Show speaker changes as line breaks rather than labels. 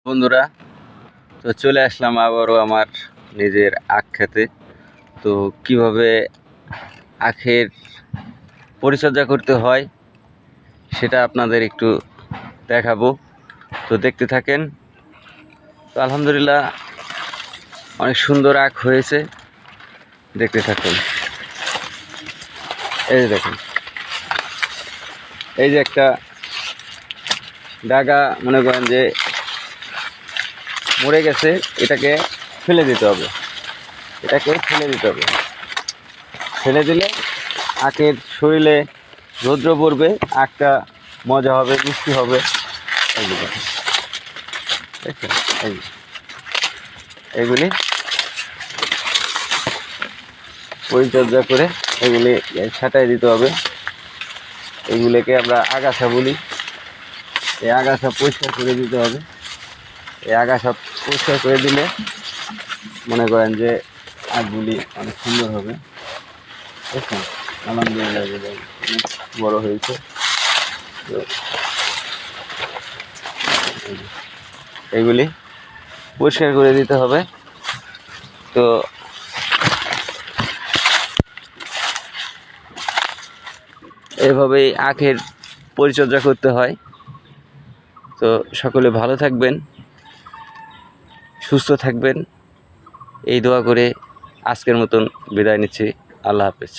বন্ধুরা, তো চলে আসলাম আবারও আমার নিজের আখ খেতে। তো কিভাবে আখের পরিচর্যা করতে হয় সেটা আপনাদের একটু দেখাবো। তো দেখতে থাকেন। তো আলহামদুলিল্লাহ অনেক সুন্দর আখ হয়েছে, দেখতে থাকুন। এই যে দেখুন, এই যে একটা ডাগা মনে করেন যে মরে গেছে, এটাকে ফেলে দিতে হবে। ফেলে দিলে আখের শরীরে রৌদ্র পড়বে, আখটা মজা হবে, মিষ্টি হবে। এগুলি পরিচর্যা করে এগুলি ছাঁটাই দিতে হবে। এগুলিকে আমরা আগাছা বলি। এই আগাছা পরিষ্কার করে দিতে হবে। এই আগাছা পরিষ্কার করে দিলে মনে করেন যে আখগুলি অনেক সুন্দর হবে। দেখুন, আলহামদুলিল্লাহ অনেক বড় হয়েছে। তো এগুলি পরিষ্কার করে দিতে হবে। তো এভাবেই আখের পরিচর্যা করতে হয়। তো সকলে ভালো থাকবেন, সুস্থ থাকবেন, এই দোয়া করে আজকের মতন বিদায় নিচ্ছি। আল্লাহ হাফেজ।